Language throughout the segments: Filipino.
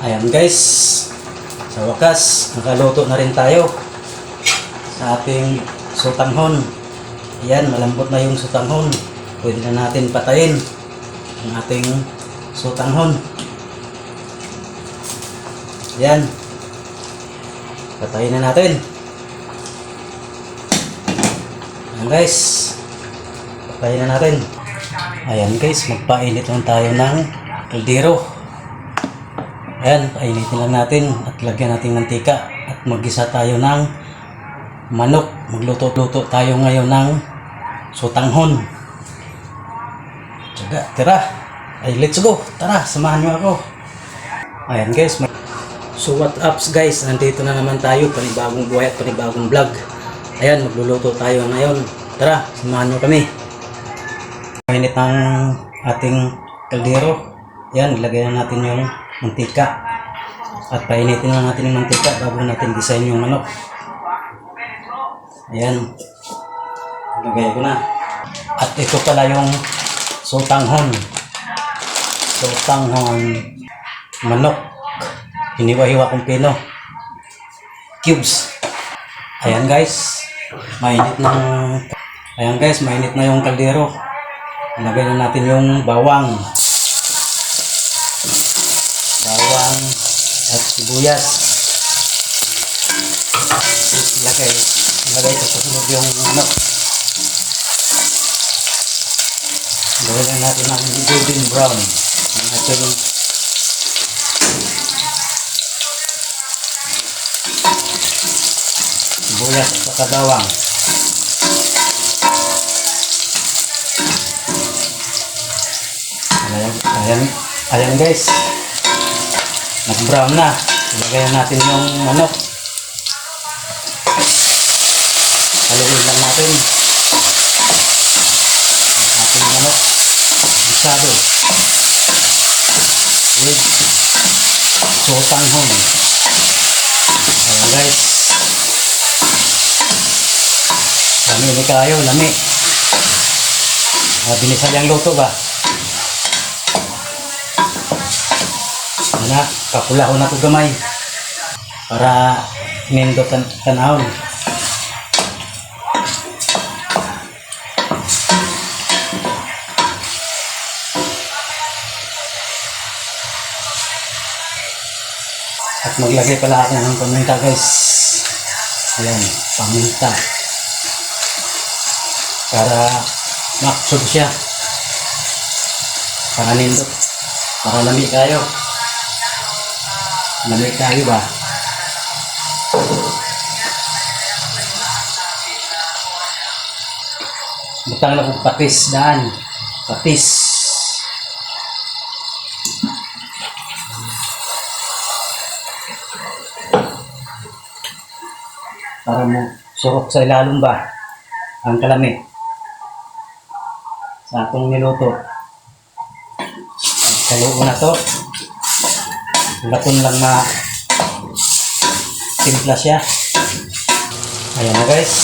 Ayan guys, sa wakas, nakaluto na rin tayo sa ating sutanghon. Ayan, malambot na yung sutanghon. Pwede na natin patayin ang ating sutanghon. Ayan, patayin na natin. Ayan guys, patayin na natin. Ayan guys, magpainit lang tayo ng kaldero. Ayan, painitin lang natin at lagyan natin ng mantika at mag-isa tayo ng manok. Magluto-luto tayo ngayon ng sutanghon. Tsaga, tira. Ay, let's go. Tara, samahan nyo ako. Ayan guys, so what ups guys, nandito na naman tayo, panibagong buhay at panibagong vlog. Ayan, magluluto tayo ngayon. Tara, samahan nyo kami. Painit ng ating kaldero. Ayan, ilagay na natin yung mantika at painitin na natin yung mantika bago natin design yung manok. Ayan, ilagay ko na. At ito pala yung sutanghon manok, hiniwa-hiwa kong pino cubes. Ayan guys, mainit na yung kaldero. Ilagay na natin yung bawang at sibuyas. Ilagay ko sa sunod yung manok. Ilagay na natin ang golden brown ng ating sibuyas at saka bawang. Ayan guys, nag-brown na. Ilagay natin yung manok. Haluin lang natin ating manok gisado with sutanghon. Ayan guys, lami ni kayo, lami. Bilisan yung luto ba? Na, kapula ko na ito gamay para nindot tanahon. At maglagay pala ako ng paminta guys. Ayan, paminta para maksud siya, para nindot, para lami kayo. Lamig tayo ba? Butang na kong patis daan. Patis. Para mo surok sa ilalong ba ang kalami sa atong niluto. Kaluo na to. Lakon lang timpla siya. Ayan na guys,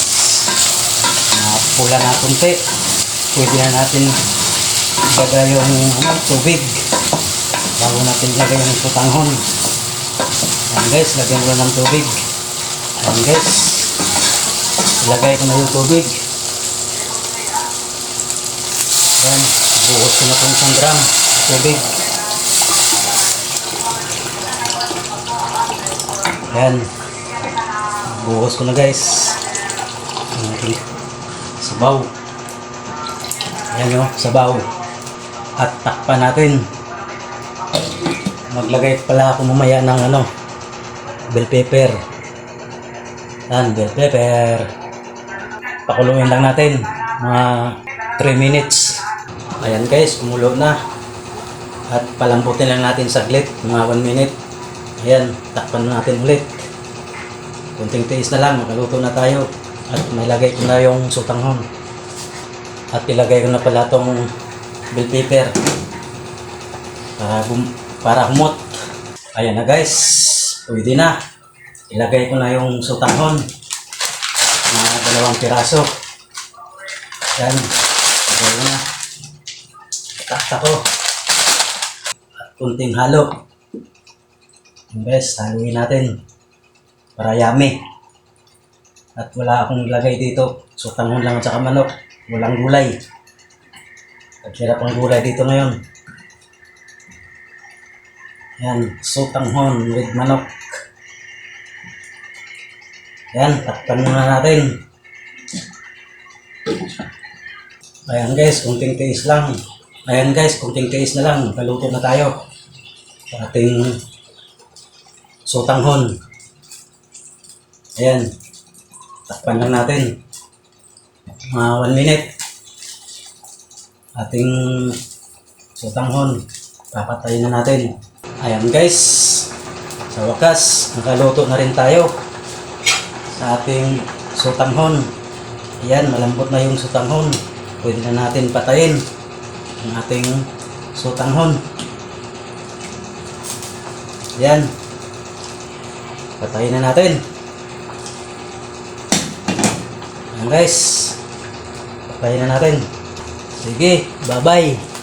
napula na kunti. Pwede na natin ilagay yung tubig bago natin ilagay yung sutanghon. Ayan guys, lagyan ko ng tubig. Ayan guys, ilagay ko na yung tubig. Ayan, buhos ko na itong 1 gram tubig. Ayan, buhos ko na guys ang ating sabaw. Ayan o, sabaw. At takpan natin. Maglagay pala ako mamaya ng bell pepper. Ayan, bell pepper. Pakuluin lang natin mga 3 minutes. Ayan guys, kumulo na. At palambutin lang natin saglit, mga 1 minute. Ayan, takpan natin ulit. Kunting tiis na lang, makaluto na tayo. At mailagay ko na yung sutanghon. At ilagay ko na pala itong bell pepper para humot. Ayan na guys, pwede na. Ilagay ko na yung sutanghon na 2 piraso. Ayan, ilagay ko na. Takta ko. At kunting halo. Yung guys, haluin natin. Para yummy. At wala akong ilagay dito. Sutanghon lang at saka manok. Walang gulay. Naghirap ang gulay dito ngayon. Yan, sutanghon with manok. Yan, takpan muna natin. Ayan guys, kunting tiis lang. Ayan guys, kunting tiis na lang. Kaluto na tayo. Sa ating sutanghon. Ayan. Takpan lang natin. Mga 1 minute. Ating sutanghon. Papatayin na natin. Ayan guys. Sa wakas, nakaluto na rin tayo. Sa ating sutanghon. Ayan, malambot na yung sutanghon. Pwede na natin patayin ang ating sutanghon. Ayan. Patayin na natin. Ayan guys. Patayin na natin. Sige, bye-bye.